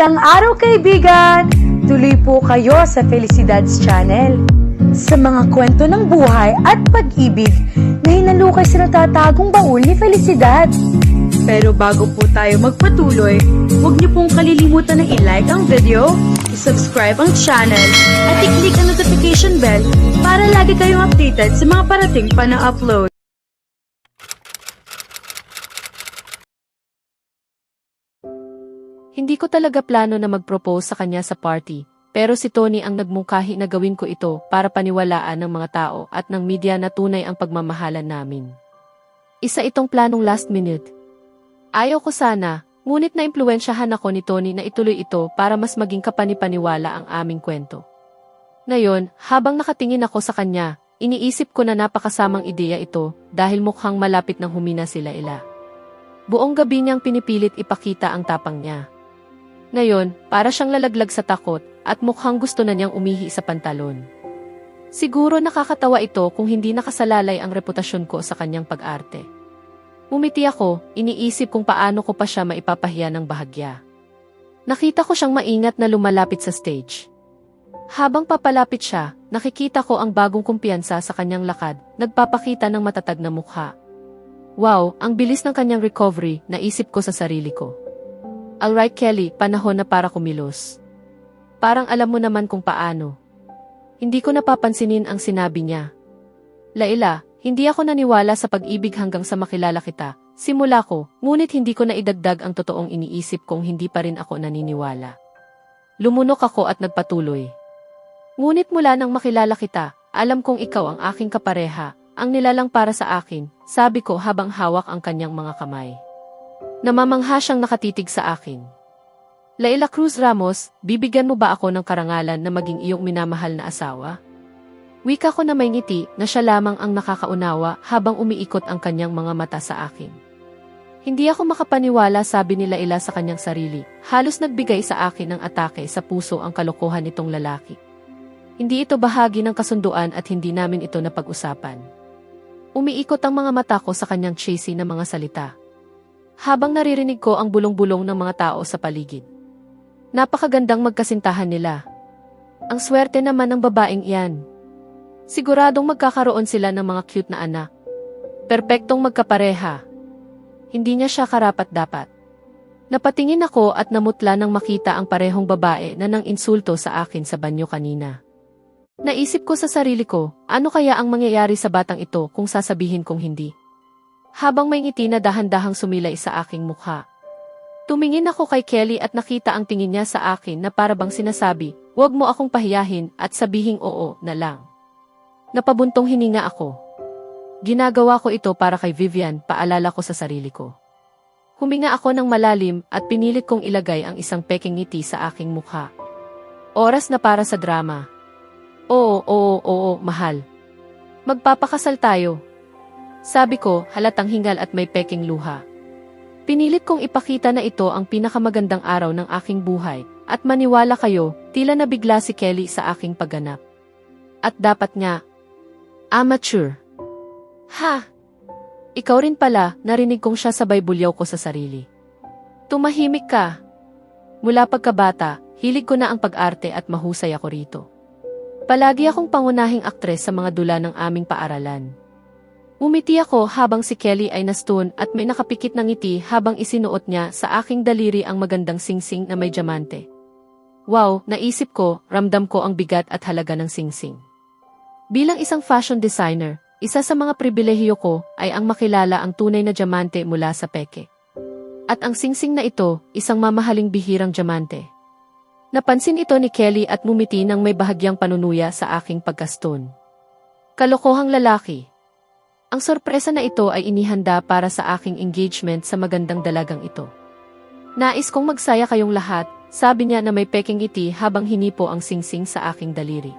Magandang araw kaibigan! Tuloy po kayo sa Felicidad's Channel. Sa mga kwento ng buhay at pag-ibig na hinalukay sa natatagong baul ni Felicidad. Pero bago po tayo magpatuloy, huwag niyo pong kalilimutan na i-like ang video, i-subscribe ang channel, at i-click ang notification bell para lagi kayong updated sa mga parating pa na upload. Hindi ko talaga plano na mag-propose sa kanya sa party, pero si Tony ang nagmungkahi na gawin ko ito para paniwalaan ng mga tao at ng media na tunay ang pagmamahalan namin. Isa itong planong last minute. Ayaw ko sana, ngunit naimpluwensyahan ako ni Tony na ituloy ito para mas maging kapanipaniwala ang aming kwento. Ngayon, habang nakatingin ako sa kanya, iniisip ko na napakasamang ideya ito dahil mukhang malapit nang humina sila ila. Buong gabi niyang pinipilit ipakita ang tapang niya. Ngayon, para siyang lalaglag sa takot at mukhang gusto na niyang umihi sa pantalon. Siguro nakakatawa ito kung hindi nakasalalay ang reputasyon ko sa kanyang pag-arte. Umiti ako, iniisip kung paano ko pa siya maipapahiya ng bahagya. Nakita ko siyang maingat na lumalapit sa stage. Habang papalapit siya, nakikita ko ang bagong kumpiyansa sa kanyang lakad, nagpapakita ng matatag na mukha. Wow, ang bilis ng kanyang recovery, naisip ko sa sarili ko. Alright Kelly, panahon na para kumilos. Parang alam mo naman kung paano. Hindi ko napapansinin ang sinabi niya. Laila, hindi ako naniwala sa pag-ibig hanggang sa makilala kita. Simula ko, ngunit hindi ko na idagdag ang totoong iniisip kung hindi pa rin ako naniniwala. Lumunok ako at nagpatuloy. Ngunit mula nang makilala kita, alam kong ikaw ang aking kapareha, ang nilalang para sa akin, sabi ko habang hawak ang kanyang mga kamay. Namamangha siyang nakatitig sa akin. Laila Cruz Ramos, bibigyan mo ba ako ng karangalan na maging iyong minamahal na asawa? Wika ko na may ngiti na siya lamang ang nakakaunawa habang umiikot ang kanyang mga mata sa akin. Hindi ako makapaniwala, sabi ni Laila sa kanyang sarili. Halos nagbigay sa akin ng atake sa puso ang kalokohan nitong lalaki. Hindi ito bahagi ng kasunduan at hindi namin ito napag-usapan. Umiikot ang mga mata ko sa kanyang cheesy na mga salita. Habang naririnig ko ang bulong-bulong ng mga tao sa paligid. Napakagandang magkasintahan nila. Ang swerte naman ng babaeng iyan. Siguradong magkakaroon sila ng mga cute na anak. Perpektong magkapareha. Hindi niya siya karapat-dapat. Napatingin ako at namutla nang makita ang parehong babae na nang insulto sa akin sa banyo kanina. Naisip ko sa sarili ko, ano kaya ang mangyayari sa batang ito kung sasabihin kong hindi? Habang may ngiti na dahan-dahang sumilay sa aking mukha. Tumingin ako kay Kelly at nakita ang tingin niya sa akin na parabang sinasabi, huwag mo akong pahiyahin at sabihing oo na lang. Napabuntong hininga ako. Ginagawa ko ito para kay Vivian, paalala ko sa sarili ko. Huminga ako ng malalim at pinilit kong ilagay ang isang peking ngiti sa aking mukha. Oras na para sa drama. Oo, mahal. Magpapakasal tayo. Sabi ko, halatang hingal at may peking luha. Pinilit kong ipakita na ito ang pinakamagandang araw ng aking buhay, at maniwala kayo, tila nabigla si Kelly sa aking pagganap. At dapat nga, amateur. Ha! Ikaw rin pala, narinig kong siya sabay bulyaw ko sa sarili. Tumahimik ka. Mula pagkabata, hilig ko na ang pag-arte at mahusay ako rito. Palagi akong pangunahing aktres sa mga dula ng aming paaralan. Umiti ako habang si Kelly ay nastun at may nakapikit na ngiti habang isinuot niya sa aking daliri ang magandang singsing na may diamante. Wow, naisip ko, ramdam ko ang bigat at halaga ng singsing. Bilang isang fashion designer, isa sa mga pribilehiyo ko ay ang makilala ang tunay na diamante mula sa peke. At ang singsing na ito, isang mamahaling bihirang diamante. Napansin ito ni Kelly at mumiti nang may bahagyang panunuya sa aking pagkastun. Kalokohang lalaki. Ang sorpresa na ito ay inihanda para sa aking engagement sa magandang dalagang ito. Nais kong magsaya kayong lahat, sabi niya na may peking ngiti habang hinipo ang singsing sa aking daliri.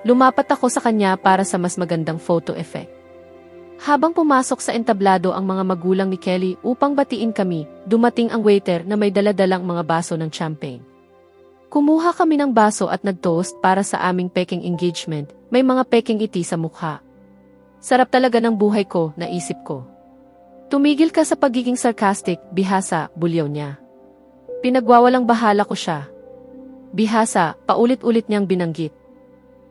Lumapat ako sa kanya para sa mas magandang photo effect. Habang pumasok sa entablado ang mga magulang ni Kelly upang batiin kami, dumating ang waiter na may daladalang mga baso ng champagne. Kumuha kami ng baso at nag-toast para sa aming peking engagement, may mga peking ngiti sa mukha. Sarap talaga ng buhay ko, naisip ko. Tumigil ka sa pagiging sarcastic, bihasa, bulyaw niya. Pinagwawalang bahala ko siya. Bihasa, paulit-ulit niyang binanggit.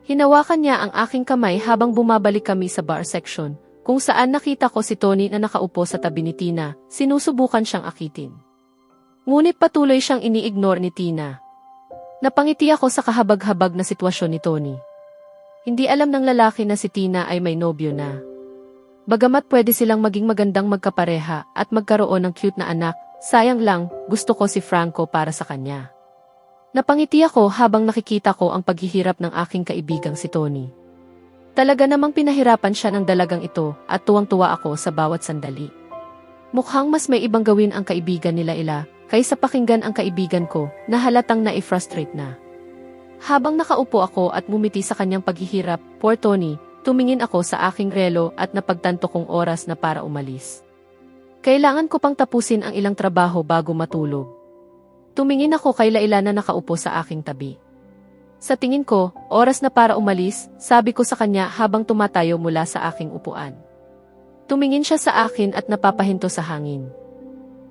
Hinawakan niya ang aking kamay habang bumabalik kami sa bar section, kung saan nakita ko si Tony na nakaupo sa tabi ni Tina, sinusubukan siyang akitin. Ngunit patuloy siyang ini-ignore ni Tina. Napangiti ako sa kahabag-habag na sitwasyon ni Tony. Hindi alam ng lalaki na si Tina ay may nobyo na. Bagamat pwede silang maging magandang magkapareha at magkaroon ng cute na anak, sayang lang, gusto ko si Franco para sa kanya. Napangiti ako habang nakikita ko ang paghihirap ng aking kaibigang si Tony. Talaga namang pinahirapan siya ng dalagang ito at tuwang-tuwa ako sa bawat sandali. Mukhang mas may ibang gawin ang kaibigan nila kaysa pakinggan ang kaibigan ko na halatang na-frustrate na. Habang nakaupo ako at ngumiti sa kanyang paghihirap, poor Tony, tumingin ako sa aking relo at napagtanto kong oras na para umalis. Kailangan ko pang tapusin ang ilang trabaho bago matulog. Tumingin ako kay Laila na nakaupo sa aking tabi. Sa tingin ko, oras na para umalis, sabi ko sa kanya habang tumatayo mula sa aking upuan. Tumingin siya sa akin at napapahinto sa hangin.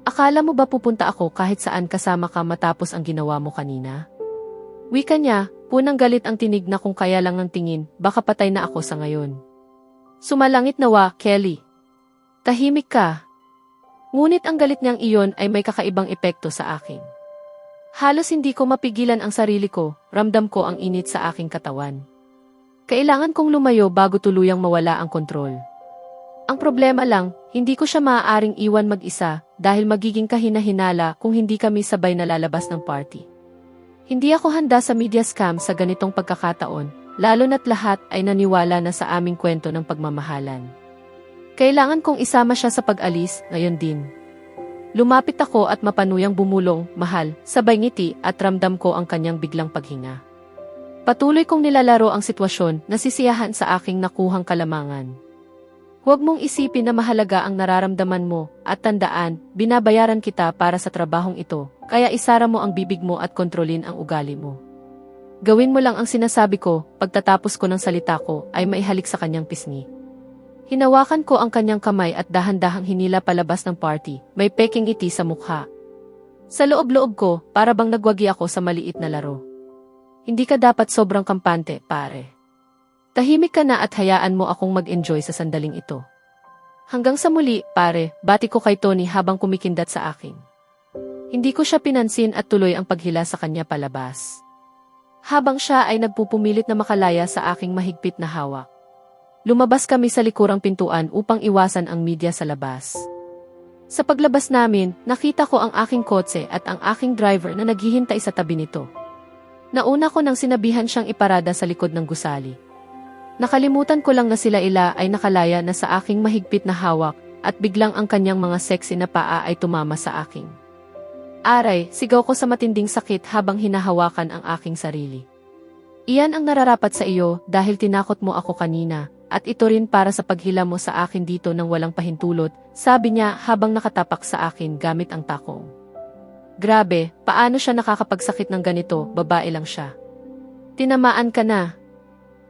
Akala mo ba pupunta ako kahit saan kasama ka matapos ang ginawa mo kanina? Wika niya, punang galit ang tinig na kung kaya lang ang tingin, baka patay na ako sa ngayon. Sumalangit nawa, Kelly. Tahimik ka. Ngunit ang galit niyang iyon ay may kakaibang epekto sa akin. Halos hindi ko mapigilan ang sarili ko, ramdam ko ang init sa aking katawan. Kailangan kong lumayo bago tuluyang mawala ang kontrol. Ang problema lang, hindi ko siya maaaring iwan mag-isa dahil magiging kahina-hinala kung hindi kami sabay na lalabas ng party. Hindi ako handa sa media scam sa ganitong pagkakataon, lalo na't lahat ay naniwala na sa aming kwento ng pagmamahalan. Kailangan kong isama siya sa pag-alis, ngayon din. Lumapit ako at mapanuyang bumulong, mahal, sabay ngiti at ramdam ko ang kanyang biglang paghinga. Patuloy kong nilalaro ang sitwasyon, nasisiyahan sa aking nakuhang kalamangan. Huwag mong isipin na mahalaga ang nararamdaman mo, at tandaan, binabayaran kita para sa trabahong ito, kaya isara mo ang bibig mo at kontrolin ang ugali mo. Gawin mo lang ang sinasabi ko, pagtatapos ko ng salita ko, ay maihalik sa kanyang pisngi. Hinawakan ko ang kanyang kamay at dahan-dahang hinila palabas ng party, may peking ngiti sa mukha. Sa loob-loob ko, para bang nagwagi ako sa maliit na laro. Hindi ka dapat sobrang kampante, pare. Tahimik ka na at hayaan mo akong mag-enjoy sa sandaling ito. Hanggang sa muli, pare, bati ko kay Tony habang kumikindat sa akin. Hindi ko siya pinansin at tuloy ang paghila sa kanya palabas. Habang siya ay nagpupumilit na makalaya sa aking mahigpit na hawak. Lumabas kami sa likurang pintuan upang iwasan ang media sa labas. Sa paglabas namin, nakita ko ang aking kotse at ang aking driver na naghihintay sa tabi nito. Nauna ko nang sinabihan siyang iparada sa likod ng gusali. Nakalimutan ko lang na sila ay nakalaya na sa aking mahigpit na hawak at biglang ang kanyang mga sexy na paa ay tumama sa aking. Aray, sigaw ko sa matinding sakit habang hinahawakan ang aking sarili. Iyan ang nararapat sa iyo dahil tinakot mo ako kanina at ito rin para sa paghila mo sa akin dito nang walang pahintulot, sabi niya habang nakatapak sa akin gamit ang takong. Grabe, paano siya nakakapagsakit ng ganito, babae lang siya. Tinamaan ka na.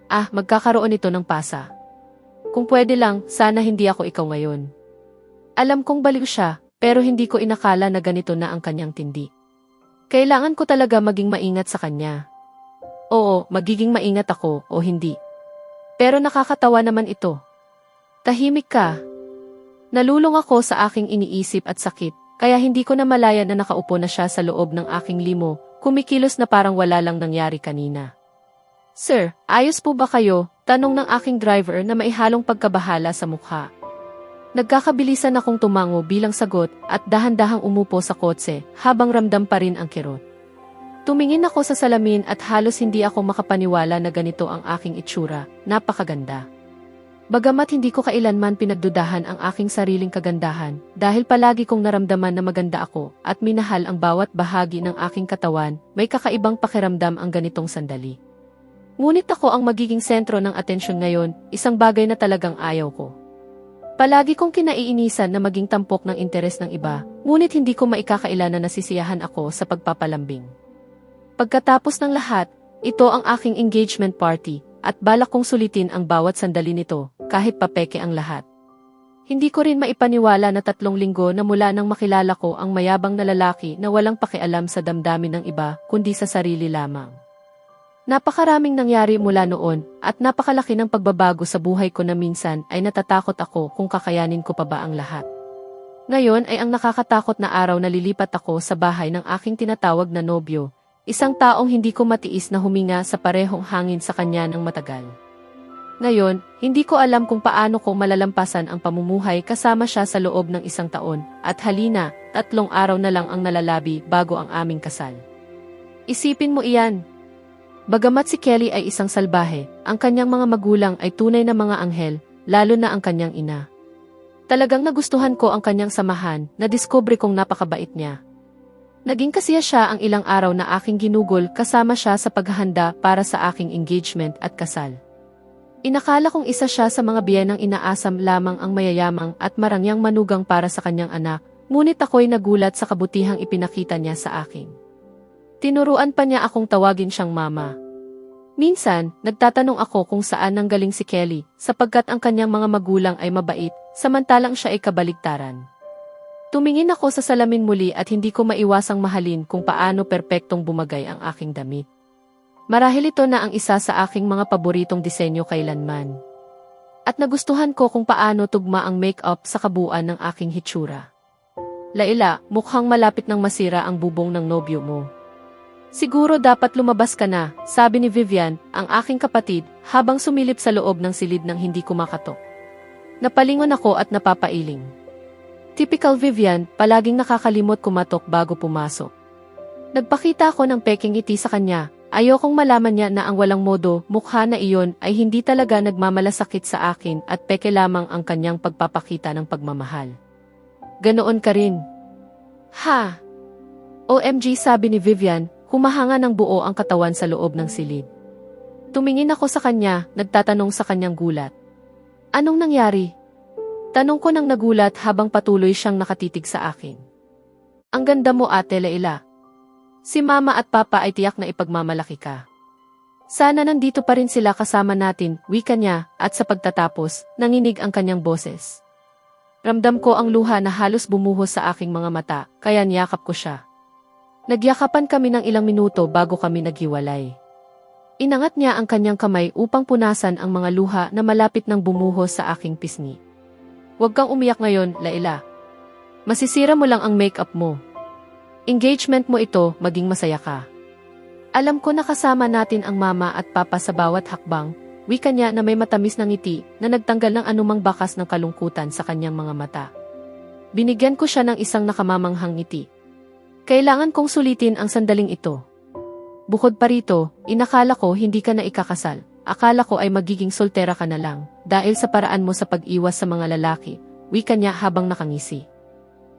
Magkakaroon ito ng pasa. Kung pwede lang, sana hindi ako ikaw ngayon. Alam kong baliw siya, pero hindi ko inakala na ganito na ang kanyang tindi. Kailangan ko talaga maging maingat sa kanya. Oo, magiging maingat ako o hindi. Pero nakakatawa naman ito. Tahimik ka. Nalulung ako sa aking iniisip at sakit, kaya hindi ko na malaya na nakaupo na siya sa loob ng aking limo, kumikilos na parang wala lang nangyari kanina. Sir, ayos po ba kayo? Tanong ng aking driver na maihalong pagkabahala sa mukha. Nagkakabilisan akong tumango bilang sagot at dahan-dahang umupo sa kotse habang ramdam pa rin ang kirot. Tumingin ako sa salamin at halos hindi ako makapaniwala na ganito ang aking itsura, napakaganda. Bagamat hindi ko kailanman pinagdudahan ang aking sariling kagandahan dahil palagi kong naramdaman na maganda ako at minahal ang bawat bahagi ng aking katawan, may kakaibang pakiramdam ang ganitong sandali. Ngunit ako ang magiging sentro ng atensyon ngayon, isang bagay na talagang ayaw ko. Palagi kong kinaiinisan na maging tampok ng interes ng iba, ngunit hindi ko maikakailan na nasisiyahan ako sa pagpapalambing. Pagkatapos ng lahat, ito ang aking engagement party, at balak kong sulitin ang bawat sandali nito, kahit papeke ang lahat. Hindi ko rin maipaniwala na 3 linggo na mula nang makilala ko ang mayabang na lalaki na walang pakialam sa damdamin ng iba kundi sa sarili lamang. Napakaraming nangyari mula noon at napakalaki ng pagbabago sa buhay ko na minsan ay natatakot ako kung kakayanin ko pa ba ang lahat. Ngayon ay ang nakakatakot na araw na lilipat ako sa bahay ng aking tinatawag na nobyo, isang taong hindi ko matiis na huminga sa parehong hangin sa kanya ng matagal. Ngayon, hindi ko alam kung paano ko malalampasan ang pamumuhay kasama siya sa loob ng 1 taon, at halina, 3 araw na lang ang nalalabi bago ang aming kasal. Isipin mo iyan. Bagamat si Kelly ay isang salbahe, ang kanyang mga magulang ay tunay na mga anghel, lalo na ang kanyang ina. Talagang nagustuhan ko ang kanyang samahan, nadiskubre kong napakabait niya. Naging kasiya siya ang ilang araw na aking ginugol kasama siya sa paghahanda para sa aking engagement at kasal. Inakala kong isa siya sa mga biyenang inaasam lamang ang mayayamang at marangyang manugang para sa kanyang anak, ngunit ako'y nagulat sa kabutihang ipinakita niya sa akin. Tinuruan pa niya akong tawagin siyang mama. Minsan, nagtatanong ako kung saan nanggaling si Kelly, sapagkat ang kanyang mga magulang ay mabait, samantalang siya ay kabaligtaran. Tumingin ako sa salamin muli at hindi ko maiwasang mahalin kung paano perpektong bumagay ang aking damit. Marahil ito na ang isa sa aking mga paboritong disenyo kailanman. At nagustuhan ko kung paano tugma ang make-up sa kabuuan ng aking hitsura. Laila, mukhang malapit nang masira ang bubong ng nobyo mo. Siguro dapat lumabas ka na, sabi ni Vivian, ang aking kapatid, habang sumilip sa loob ng silid ng hindi kumakatok. Napalingon ako at napapailing. Typical Vivian, palaging nakakalimot kumatok bago pumasok. Nagpakita ako ng peking ngiti sa kanya. Ayokong malaman niya na ang walang modo, mukha na iyon ay hindi talaga nagmamalasakit sa akin at peke lamang ang kanyang pagpapakita ng pagmamahal. Ganoon ka rin. Ha! OMG, sabi ni Vivian, humahanga ng buo ang katawan sa loob ng silid. Tumingin ako sa kanya, nagtatanong sa kanyang gulat. Anong nangyari? Tanong ko nang nagulat habang patuloy siyang nakatitig sa akin. Ang ganda mo, Ate Laila. Si Mama at Papa ay tiyak na ipagmamalaki ka. Sana nandito pa rin sila kasama natin, wika niya, at sa pagtatapos, nanginig ang kanyang boses. Ramdam ko ang luha na halos bumuhos sa aking mga mata, kaya niyakap ko siya. Nagyakapan kami ng ilang minuto bago kami naghiwalay. Inangat niya ang kanyang kamay upang punasan ang mga luha na malapit nang bumuhos sa aking pisngi. Huwag kang umiyak ngayon, Laila. Masisira mo lang ang makeup mo. Engagement mo ito, maging masaya ka. Alam ko na kasama natin ang Mama at Papa sa bawat hakbang, wika niya na may matamis na ngiti na nagtanggal ng anumang bakas ng kalungkutan sa kanyang mga mata. Binigyan ko siya ng isang nakamamanghang ngiti. Kailangan kong sulitin ang sandaling ito. Bukod pa rito, inakala ko hindi ka na ikakasal. Akala ko ay magiging soltera ka na lang, dahil sa paraan mo sa pag-iwas sa mga lalaki, wika niya habang nakangisi.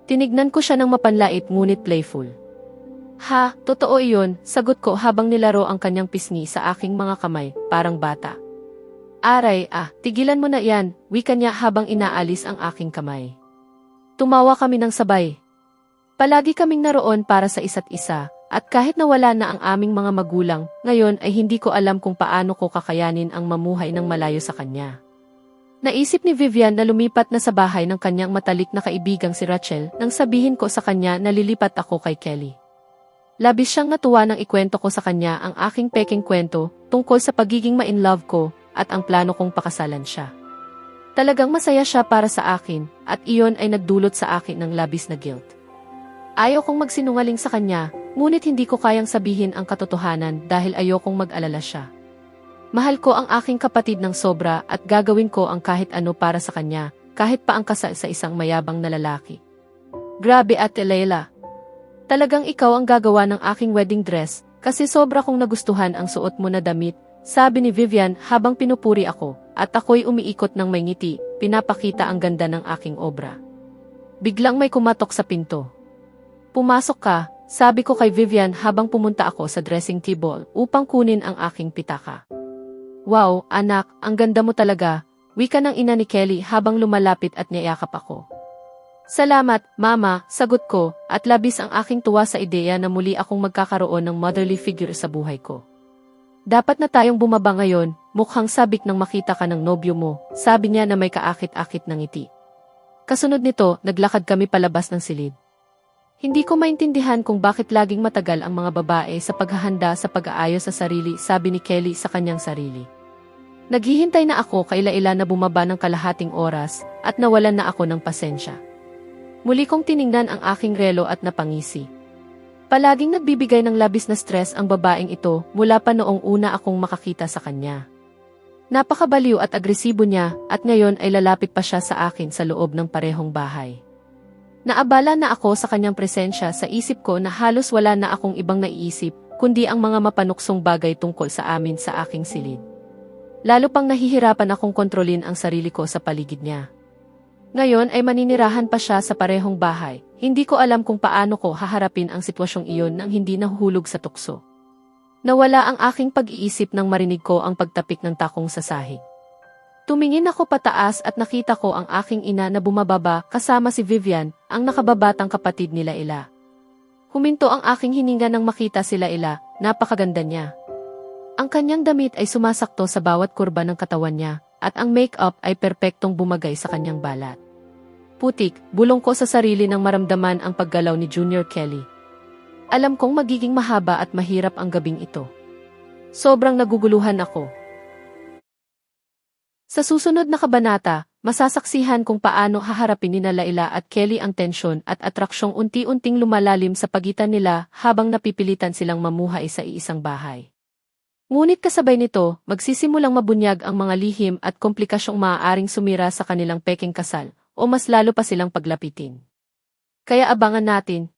Tinignan ko siya ng mapanlait ngunit playful. Ha, totoo iyon, sagot ko habang nilaro ang kanyang pisngi sa aking mga kamay, parang bata. Aray, tigilan mo na yan, wika niya habang inaalis ang aking kamay. Tumawa kami ng sabay. Palagi kaming naroon para sa isa't isa, at kahit nawala na ang aming mga magulang, ngayon ay hindi ko alam kung paano ko kakayanin ang mamuhay ng malayo sa kanya. Naisip ni Vivian na lumipat na sa bahay ng kanyang matalik na kaibigang si Rachel nang sabihin ko sa kanya na lilipat ako kay Kelly. Labis siyang natuwa nang ikwento ko sa kanya ang aking peking kwento tungkol sa pagiging ma-in-love ko at ang plano kong pakasalan siya. Talagang masaya siya para sa akin at iyon ay nagdulot sa akin ng labis na guilt. Ayaw kong magsinungaling sa kanya, ngunit hindi ko kayang sabihin ang katotohanan dahil ayokong mag-alala siya. Mahal ko ang aking kapatid ng sobra at gagawin ko ang kahit ano para sa kanya, kahit pa ang kasal sa isang mayabang na lalaki. Grabe, Ate Laila. Talagang ikaw ang gagawa ng aking wedding dress, kasi sobra kong nagustuhan ang suot mo na damit, sabi ni Vivian habang pinupuri ako, at ako'y umiikot ng may ngiti, pinapakita ang ganda ng aking obra. Biglang may kumatok sa pinto. Pumasok ka, sabi ko kay Vivian habang pumunta ako sa dressing table upang kunin ang aking pitaka. Wow, anak, ang ganda mo talaga, wika ng ina ni Kelly habang lumalapit at niyayakap ako. Salamat, Mama, sagot ko, at labis ang aking tuwa sa ideya na muli akong magkakaroon ng motherly figure sa buhay ko. Dapat na tayong bumaba ngayon, mukhang sabik nang makita ka ng nobyo mo, sabi niya na may kaakit-akit ng ngiti. Kasunod nito, naglakad kami palabas ng silid. Hindi ko maintindihan kung bakit laging matagal ang mga babae sa paghahanda sa pag-aayos sa sarili, sabi ni Kelly sa kanyang sarili. Naghihintay na ako kaila-ila na bumaba ng kalahating oras at nawalan na ako ng pasensya. Muli kong tiningnan ang aking relo at napangisi. Palaging nagbibigay ng labis na stress ang babaeng ito mula pa noong una akong makakita sa kanya. Napakabaliw at agresibo niya at ngayon ay lalapit pa siya sa akin sa loob ng parehong bahay. Naabala na ako sa kanyang presensya, sa isip ko na halos wala na akong ibang naiisip kundi ang mga mapanuksong bagay tungkol sa amin sa aking silid. Lalo pang nahihirapan akong kontrolin ang sarili ko sa paligid niya. Ngayon ay maninirahan pa siya sa parehong bahay. Hindi ko alam kung paano ko haharapin ang sitwasyong iyon nang hindi nahuhulog sa tukso. Nawala ang aking pag-iisip nang marinig ko ang pagtapik ng takong sa sahig. Tumingin ako pataas at nakita ko ang aking ina na bumababa kasama si Vivian, ang nakababatang kapatid nila Ila. Huminto ang aking hininga nang makita sila Ila, napakaganda niya. Ang kanyang damit ay sumasakto sa bawat kurba ng katawan niya, at ang make-up ay perpektong bumagay sa kanyang balat. Putik, bulong ko sa sarili nang maramdaman ang paggalaw ni Junior Kelly. Alam kong magiging mahaba at mahirap ang gabing ito. Sobrang naguguluhan ako. Sa susunod na kabanata, masasaksihan kung paano haharapin ni Laila at Kelly ang tensyon at atraksyong unti-unting lumalalim sa pagitan nila habang napipilitan silang mamuhay sa iisang bahay. Ngunit kasabay nito, magsisimulang mabunyag ang mga lihim at komplikasyong maaaring sumira sa kanilang pekeng kasal o mas lalo pa silang paglapitin. Kaya abangan natin,